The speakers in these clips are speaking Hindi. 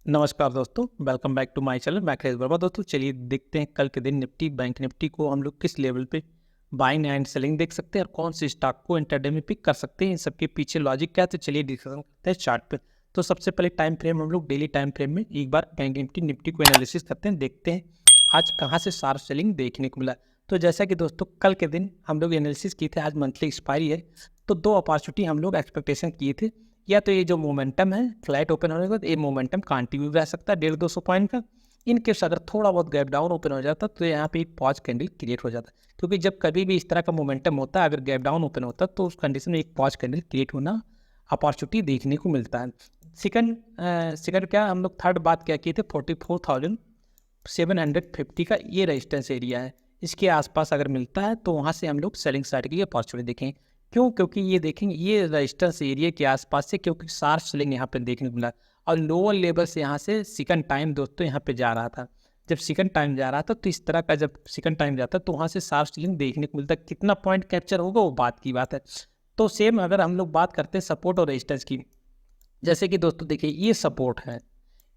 नमस्कार दोस्तों, welcome back to my channel. मैं खलेश वर्मा। दोस्तों चलिए देखते हैं कल के दिन निफ्टी बैंक निफ्टी को हम लोग किस लेवल पे बाइंग एंड सेलिंग देख सकते हैं और कौन से स्टॉक को इंटरडे में पिक कर सकते हैं। इन सबके पीछे लॉजिक क्या है, तो चलिए डिस्कशन करते हैं चार्ट पे। तो सबसे पहले टाइम फ्रेम हम लोग डेली टाइम फ्रेम में एक बार बैंक निफ्टी निफ्टी को एनालिसिस करते हैं, देखते हैं आज कहाँ से शार्प सेलिंग देखने को मिला। तो जैसा कि दोस्तों कल के दिन हम लोग एनालिसिस किए थे, आज मंथली एक्सपायरी है, तो दो अपॉर्चुनिटी हम लोग एक्सपेक्टेशन किए थे। या तो ये जो मोमेंटम है फ्लैट ओपन होने के बाद ये मोमेंटम कंटिन्यू रह सकता है 150-200 पॉइंट का। इनकेस अगर थोड़ा बहुत गैप डाउन ओपन हो जाता तो यहाँ पे एक पॉज कैंडल क्रिएट हो जाता, क्योंकि जब कभी भी इस तरह का मोमेंटम होता है, अगर गैप डाउन ओपन होता तो उस कंडीशन में एक पॉज कैंडल क्रिएट होना अपॉर्चुनिटी देखने को मिलता है। सेकंड क्या हम लोग थर्ड बात क्या किए थे, 44,750 का ये रेजिस्टेंस एरिया है, इसके आसपास अगर मिलता है तो वहाँ से हम लोग सेलिंग साइड की अपॉर्चुनिटी देखें। क्यों? क्योंकि ये देखेंगे ये रेजिस्टेंस एरिया के आसपास से, क्योंकि शार्प सेलिंग यहाँ पे देखने को मिला और लोअर लेवल से यहाँ से सेकंड टाइम दोस्तों यहाँ पे जा रहा था। जब सेकंड टाइम जा रहा था तो इस तरह का जब सेकंड टाइम जाता है तो वहाँ से शार्प सेलिंग देखने को मिलता है। कितना पॉइंट कैप्चर होगा वो बात की बात है। तो सेम अगर हम लोग बात करते हैं सपोर्ट और रेजिस्टेंस की, जैसे कि दोस्तों देखिए ये सपोर्ट है,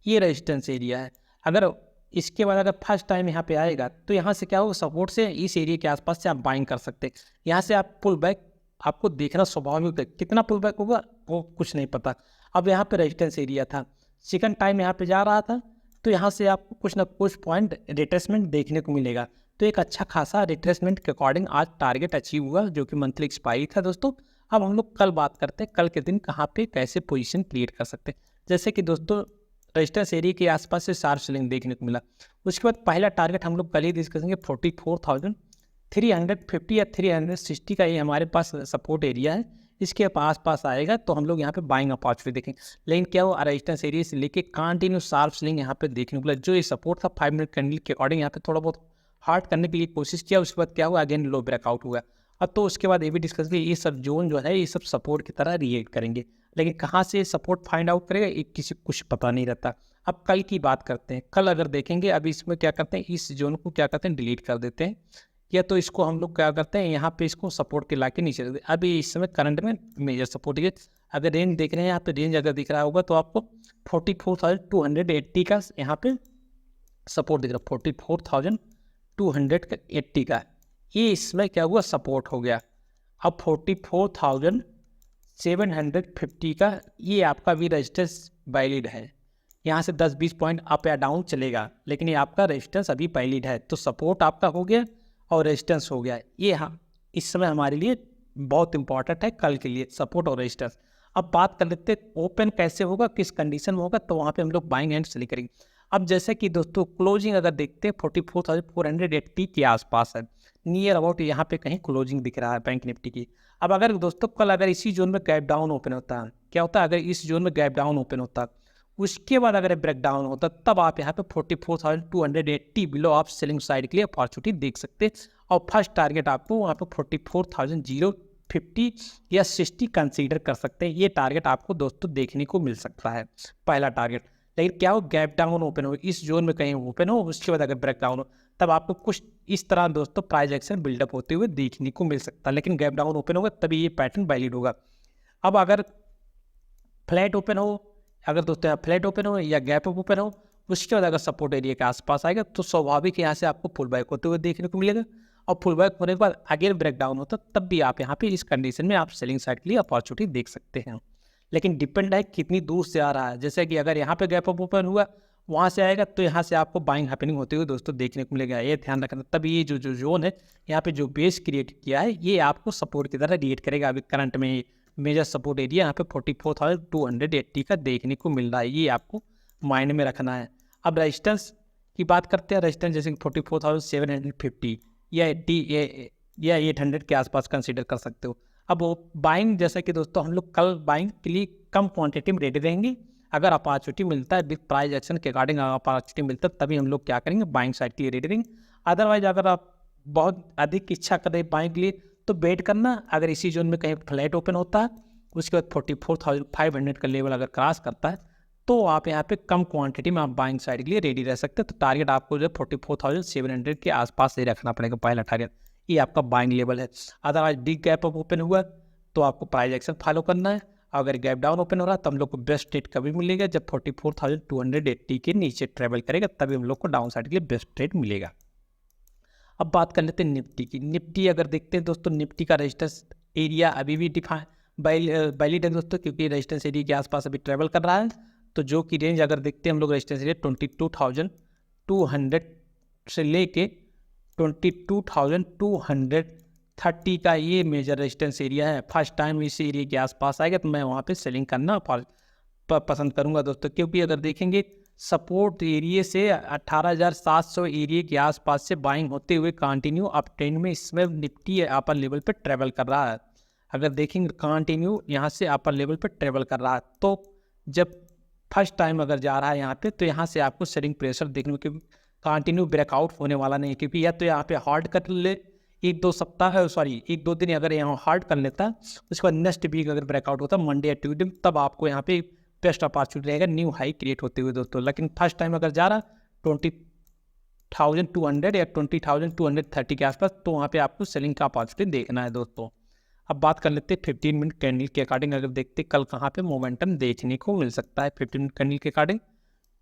ये रेजिस्टेंस एरिया है। अगर इसके बाद अगर फर्स्ट टाइम यहाँ पे आएगा तो यहाँ से क्या होगा, सपोर्ट से इस एरिया के आसपास से आप बाइंग कर सकते हैं। यहाँ से आप पुल बैक आपको देखना स्वाभाविक है, कितना पुल बैक होगा वो कुछ नहीं पता। अब यहाँ पे रेजिस्टेंस एरिया था, सेकंड टाइम यहाँ पे जा रहा था, तो यहाँ से आपको कुछ ना कुछ पॉइंट रिट्रेसमेंट देखने को मिलेगा। तो एक अच्छा खासा रिट्रेसमेंट के अकॉर्डिंग आज टारगेट अचीव हुआ, जो कि मंथली एक्सपायरी था दोस्तों। अब हम लोग कल बात करते हैं कल के दिन कहाँ पे कैसे पोजीशन क्रिएट कर सकते हैं। जैसे कि दोस्तों रेजिस्टेंस एरिया के आसपास से शार्प सेलिंग देखने को मिला। उसके बाद पहला टारगेट हम लोग कल ही डिस्कस करेंगे, 44,350 या 360 का ये हमारे पास सपोर्ट एरिया है। इसके आसपास आएगा तो हम लोग यहाँ पे बाइंग अपॉर्चुनिटी देखेंगे। लेकिन क्या हो, रेजिस्टेंस एरिया से लेके कंटिन्यू शार्प सेलिंग यहाँ पे देखने को मिला। जो ये सपोर्ट था 5 मिनट कैंडल के अकॉर्डिंग यहाँ पे थोड़ा बहुत हार्ड करने के लिए कोशिश किया, उसके बाद क्या हुआ, अगेन लो ब्रेकआउट हुआ। अब तो उसके बाद ये भी डिस्कस किया, ये सब जोन जो है ये सब सपोर्ट की तरह रिएक्ट करेंगे, लेकिन कहाँ से सपोर्ट फाइंड आउट करेगा ये किसी को कुछ पता नहीं रहता। अब कल की बात करते हैं, कल अगर देखेंगे अभी इसमें क्या करते हैं, इस जोन को क्या करते हैं डिलीट कर देते हैं, या तो इसको हम लोग क्या करते हैं यहाँ पे इसको सपोर्ट के ला के नीचे रख देते हैं। अभी इस समय करंट में मेजर सपोर्ट है, अगर रेंज देख रहे हैं यहाँ पे, रेंज अगर दिख रहा होगा तो आपको 44,280 का यहाँ पे सपोर्ट दिख रहा है, 44,280 का ये इसमें क्या हुआ, सपोर्ट हो गया। अब 44,750 का ये आपका भी रेजिस्टेंस वैलिड है, यहाँ से 10-20 पॉइंट अप या डाउन चलेगा, लेकिन ये आपका रेजिस्टेंस अभी वैलिड है। तो सपोर्ट आपका हो गया और रेजिस्टेंस हो गया, ये हाँ इस समय हमारे लिए बहुत इंपॉर्टेंट है कल के लिए, सपोर्ट और रेजिस्टेंस। अब बात कर लेते हैं ओपन कैसे होगा, किस कंडीशन में होगा, तो वहाँ पे हम लोग बाइंग एंड सेलिंग करेंगे। अब जैसे कि दोस्तों क्लोजिंग अगर देखते हैं 44,480 के आसपास है, नियर अबाउट यहाँ पे कहीं क्लोजिंग दिख रहा है बैंक निफ्टी की। अब अगर दोस्तों कल अगर इसी जोन में गैप डाउन ओपन होता है, क्या होता है, अगर इस जोन में गैप डाउन ओपन होता उसके बाद अगर ब्रेक डाउन होता तब आप यहाँ पे 44,280 बिलो आप सेलिंग साइड के लिए अपॉर्चुनिटी देख सकते हैं। और फर्स्ट टारगेट आपको वहाँ पे 44,050 या 60 कंसीडर कर सकते हैं। ये टारगेट आपको दोस्तों देखने को मिल सकता है, पहला टारगेट। लेकिन क्या हो, गैप डाउन ओपन हो, इस जोन में कहीं ओपन हो, उसके बाद अगर ब्रेक डाउन हो, तब आपको कुछ इस तरह दोस्तों प्राइस एक्शन बिल्डअप होते हुए देखने को मिल सकता है। लेकिन गैप डाउन ओपन होगा तभी ये पैटर्न वैलिड होगा। अब अगर फ्लैट ओपन हो, अगर दोस्तों यहाँ फ्लैट ओपन हो या गैप अप ओपन हो, उसके बाद अगर सपोर्ट एरिया के आसपास आएगा तो स्वाभाविक यहाँ से आपको फुल बैक होते हुए देखने को मिलेगा। और फुल बैक होने के बाद अगेन ब्रेक डाउन होता तब भी आप यहाँ पे इस कंडीशन में आप सेलिंग साइड के लिए अपॉर्चुनिटी देख सकते हैं। लेकिन डिपेंड है कितनी दूर से आ रहा है, जैसे कि अगर यहाँ पे गैप अप ओपन हुआ वहाँ से आएगा तो यहाँ से आपको बाइंग हैपनिंग होते हुए दोस्तों देखने को मिलेगा, ये ध्यान रखना। तब ये जो जोन है यहाँ पे जो बेस क्रिएट किया है ये आपको सपोर्ट की तरह रिएक्ट करेगा। अभी करंट में मेजर सपोर्ट एरिया यहाँ पे 44,280 का देखने को मिल रहा है, ये आपको माइंड में रखना है। अब रेजिस्टेंस की बात करते हैं, रेजिस्टेंस जैसे कि 44,750 या 80 या 800 के आसपास कंसीडर कर सकते हो। अब वो बाइंग जैसा कि दोस्तों हम लोग कल बाइंग के लिए कम क्वांटिटी में रेडी रहेंगे, अगर अपॉर्चुनिटी मिलता है विद प्राइस एक्शन के अकॉर्डिंग अपॉर्चुनिटी मिलता है तभी हम लोग क्या करेंगे, बाइंग साइड के लिए रेडी रहेंगे। अदरवाइज अगर आप बहुत अधिक इच्छा कर रहे हैं बाइंग के लिए तो वेट करना, अगर इसी जोन में कहीं फ्लैट ओपन होता है उसके बाद 44,500 का लेवल अगर क्रॉस करता है तो आप यहाँ पे कम क्वांटिटी में आप बाइंग साइड के लिए रेडी रह सकते हैं। तो टारगेट आपको जो 44,700 के आसपास से रखना पड़ेगा, पहला टारगेट ये आपका बाइंग लेवल है। Otherwise big gap up open हुआ तो आपको प्राइस एक्शन फॉलो करना है, अगर गैप डाउन ओपन हो रहा है तो हम लोग को बेस्ट ट्रेड कभी मिलेगा जब 44,280 के नीचे ट्रेवल करेगा, तभी हम लोग को डाउन साइड के लिए बेस्ट ट्रेड मिलेगा। अब बात कर लेते हैं निफ्टी की। निफ्टी अगर देखते हैं दोस्तों, निफ्टी का रेजिस्टेंस एरिया अभी भी वैलिड है दोस्तों, क्योंकि रेजिस्टेंस एरिया के आसपास अभी ट्रेवल कर रहा है। तो जो कि रेंज अगर देखते हैं हम लोग, रेजिस्टेंस एरिया 22,200 से लेके 22,230 का ये मेजर रेजिस्टेंस एरिया है। फर्स्ट टाइम इस एरिया के आसपास आएगा तो मैं वहाँ पे सेलिंग करना पसंद करूँगा दोस्तों, क्योंकि अगर देखेंगे सपोर्ट एरिया से 18,700 एरिया के आसपास से बाइंग होते हुए कंटिन्यू अप ट्रेंड में इसमें निफ्टी अपर लेवल पे ट्रेवल कर रहा है। अगर देखेंगे कंटिन्यू यहाँ से अपर लेवल पे ट्रेवल कर रहा है, तो जब फर्स्ट टाइम अगर जा रहा है यहाँ पे, तो यहाँ से आपको सेलिंग प्रेशर देखने को कंटिन्यू ब्रेकआउट होने वाला नहीं है, क्योंकि या तो यहाँ पे हार्ड कर ले एक दो दिन अगर यहाँ हार्ड कर लेता, उसके बाद नेक्स्ट वीक अगर ब्रेकआउट होता मंडे या ट्यूसडे, तब आपको यहाँ पे बेस्ट अपॉर्चुनिटी रहेगा न्यू हाई क्रिएट होते हुए दोस्तों। लेकिन फर्स्ट टाइम अगर जा रहा 20,200 या 20,230 के आसपास, तो वहाँ पे आपको सेलिंग का अपॉर्चुनिटी देखना है दोस्तों। अब बात कर लेते हैं 15 मिनट कैंडल के अकॉर्डिंग। अगर देखते कल कहाँ पे मोमेंटम देखने को मिल सकता है 15 मिनट कैंडल के अकॉर्डिंग,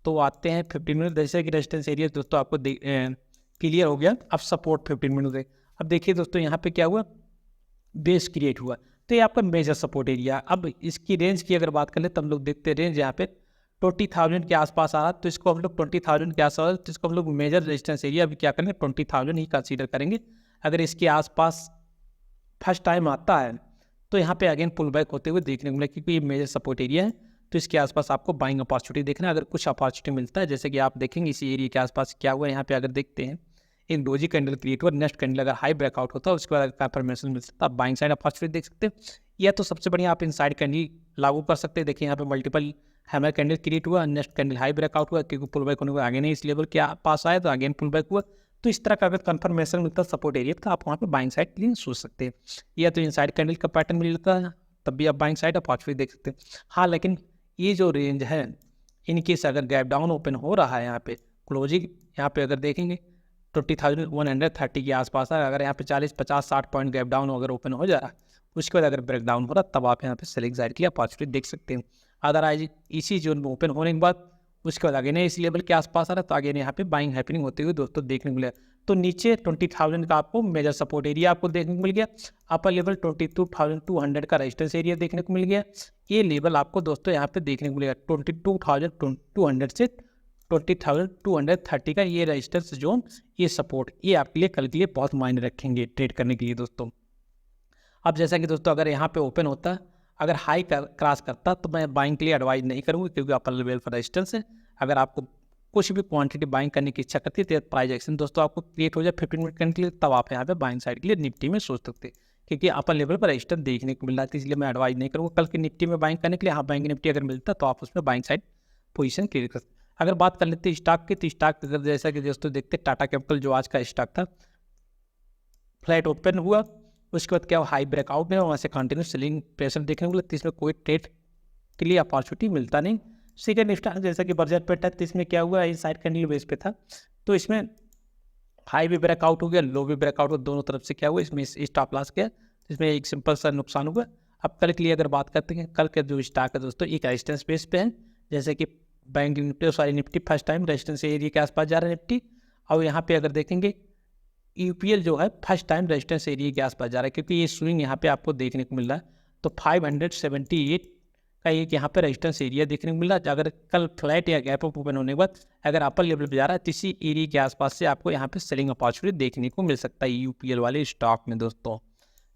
तो आते हैं 15 मिनट। जैसे कि रेजिस्टेंस एरिया दोस्तों आपको क्लियर हो गया। अब सपोर्ट 15 मिनट से, अब देखिए दोस्तों यहाँ पे क्या हुआ, बेस क्रिएट हुआ, तो ये आपका मेजर सपोर्ट एरिया। अब इसकी रेंज की अगर बात कर ले तो हम लोग देखते हैं रेंज यहाँ पे 20,000 के आसपास आ रहा है, तो इसको हम लोग 20,000 के आसपास, तो इसको हम लोग मेजर रेजिस्टेंस एरिया अभी क्या करेंगे 20,000 ही कंसीडर करेंगे। अगर इसके आसपास फर्स्ट टाइम आता है तो यहाँ पे अगेन पुल बैक होते हुए देखने को मिलेगा, क्योंकि ये मेजर सपोर्ट एरिया है, तो इसके आसपास आपको बाइंग अपॉर्चुनिटी देखना है। अगर कुछ अपॉर्चुनिटी मिलता है, जैसे कि आप देखेंगे इसी एरिया के आसपास क्या हुआ, यहाँ पे अगर देखते हैं एक डोजी कैंडल क्रिएट हुआ, नेक्स्ट कैंडल अगर हाई ब्रेकआउट होता है, उसके बाद कंफर्मेशन मिल सकता है, आप बाइंग साइड अपॉर्चुनिटी देख सकते हैं। या तो सबसे बढ़िया आप इनसाइड कैंडल लागू कर सकते हैं। देखिए यहाँ पे मल्टीपल हैमर कैंडल क्रिएट हुआ, नेक्स्ट कैंडल हाई ब्रेकआउट हुआ, क्योंकि पुल बैक होने को आगे नहीं इस लेवल के पास आया तो अगेन पुल बैक हुआ। तो इस तरह का अगर कंफर्मेशन मिलता है सपोर्ट एरिया, तो आप वहाँ पे बाइंग साइड के लिए सोच सकते हैं। या तो इनसाइड कैंडल का पैटर्न मिलता है, तब भी आप बाइंग साइड अपॉर्चुनिटी देख सकते हैं। हाँ, लेकिन ये जो रेंज है, इनकेस अगर गैप डाउन ओपन हो रहा है, यहाँ पे क्लोजिंग यहाँ पे अगर देखेंगे 20,130 के आसपास है, अगर यहाँ पे 40, 50, 60 पॉइंट गैप डाउन अगर ओपन हो जा रहा है, उसके बाद अगर ब्रेक डाउन हो रहा है, तब आप यहाँ पे सेलिंग साइड के लिए अपॉर्चुनिटी देख सकते हैं। अदरवाइज इसी जोन में ओपन होने के बाद उसके बाद आगे नहीं इस लेवल के आसपास आ रहा है, तो आगे यहाँ पे बाइंग हैपनिंग होते हुए दोस्तों देखने को मिला। तो नीचे 20,000 का आपको मेजर सपोर्ट एरिया आपको देखने को मिल गया, अपर लेवल 22,200 का रेजिस्टेंस एरिया देखने को मिल गया। ये लेवल आपको दोस्तों यहाँ पे देखने को मिलेगा 22,200 से 20,230 का ये रेजिस्टेंस जोन, ये सपोर्ट, ये आपके लिए कल के लिए बहुत मायने रखेंगे ट्रेड करने के लिए दोस्तों। अब जैसा कि दोस्तों अगर यहाँ पे ओपन होता, अगर हाई क्रॉस करता, तो मैं बाइंग के लिए एडवाइज नहीं करूँगा, क्योंकि अपर लेवल पर रेजिस्टेंस है। अगर आपको कुछ भी क्वांटिटी बाइंग करने की इच्छा करती है, तो प्राइस एक्शन दोस्तों आपको क्रिएट हो जाए 15 मिनट करने के लिए, तब आप यहाँ पे बाइंग साइड के लिए निफ्टी में सोच सकते हैं, क्योंकि अपर लेवल पर रेजिस्टेंस देखने को मिल रहा था, इसलिए मैं एडवाइज नहीं करूँगा कल की निफ्टी में बाइंग करने के लिए। हाँ, बैंक निफ्टी अगर मिलता तो आप उसमें बाइंग साइड पोजीशन क्लियर कर सकते। अगर बात कर लेते हैं स्टॉक की, तो स्टॉक अगर जैसा कि दोस्तों देखते टाटा कैपिटल जो आज का स्टॉक था, फ्लैट ओपन हुआ, उसके बाद क्या हाई ब्रेकआउट में वहाँ से कंटिन्यू सेलिंग प्रेशर देखने को मिला, तो इसमें कोई ट्रेड के लिए अपॉर्चुनिटी मिलता नहीं। सेकंड स्टॉक जैसा कि बजट पे था, तो इसमें क्या हुआ, इनसाइड कैंडल बेस पे था, तो इसमें हाई भी ब्रेकआउट हो गया, लो भी ब्रेकआउट हो, दोनों तरफ से क्या हुआ, इसमें स्टॉप लॉस गया, इसमें एक सिंपल सा नुकसान हुआ। अब कल के लिए अगर बात करते हैं, कल के जो स्टॉक है दोस्तों एक रेजिस्टेंस बेस पे है, जैसे कि bank Nifty first time resistance area के आसपास जा रहा है निफ्टी, और यहाँ पे अगर देखेंगे यूपीएल जो है फर्स्ट टाइम रेजिस्टेंस एरिया के आसपास जा रहा है, क्योंकि ये स्विंग यहाँ पे आपको देखने को मिल रहा है। तो 578 का एक यहाँ पे रेजिस्टेंस एरिया देखने को मिल रहा है। अगर कल फ्लैट या गैप अप ओपन होने के बाद अगर अपर लेवल पे जा रहा है, तो इसी एरिया के आसपास से आपको यहाँ पे सेलिंग अपॉर्चुनिटी देखने को मिल सकता है यूपीएल वाले स्टॉक में दोस्तों।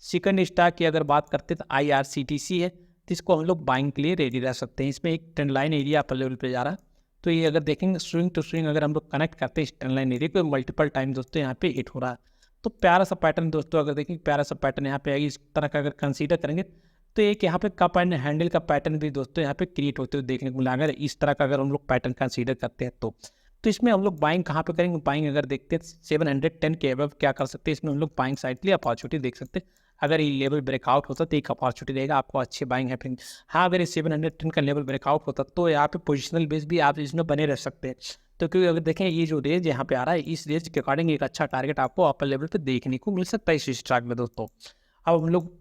सेकंड स्टॉक की अगर बात करते हैं तो IRCTC है, तो इसको हम लोग बाइंग के लिए रेडी रह सकते हैं। इसमें एक trend line area upper level पे जा रहा है, तो ये अगर देखेंगे स्विंग टू स्विंग अगर हम लोग कनेक्ट करते हैं इस ट्रेंड लाइन एरिया को, मल्टीपल टाइम दोस्तों यहाँ पे हिट हो रहा है। तो प्यारा सा पैटर्न दोस्तों, अगर देखेंगे प्यारा सा पैटर्न यहाँ पे आएगी, इस तरह का अगर कंसीडर करेंगे, तो एक यहाँ पे कप एंड हैंडल का पैटर्न भी दोस्तों यहाँ पे क्रिएट होते हुए देखने को मिला। अगर इस तरह का अगर हम लोग पैटर्न कंसीडर करते हैं, तो इसमें हम लोग बाइंग कहाँ पे करेंगे, बाइंग अगर देखते हैं 710 के अबव क्या कर सकते हैं, इसमें हम लोग बाइंग साइड के लिए अपॉर्चुनिटी देख सकते हैं। अगर ये लेवल ब्रेकआउट होता तो एक अपॉर्चुनिटी रहेगा आपको अच्छे बाइंग है। हाँ, अगर ये 710 का लेवल ब्रेकआउट होता तो यहाँ पे पोजिशनल बेस भी आप इसमें बने रह सकते हैं। तो क्योंकि अगर देखें ये जो रेंज यहाँ पे आ रहा है, इस रेंज के अकॉर्डिंग एक अच्छा टारगेट आपको अपर लेवल पे देखने को मिल सकता है इस स्टॉक में दोस्तों। अब हम लोग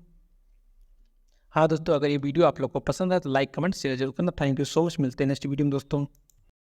हाँ दोस्तों, अगर ये वीडियो आप लोग को पसंद है तो लाइक कमेंट शेयर जरूर करना। थैंक यू सो मच, मिलते हैं नेक्स्ट वीडियो में दोस्तों।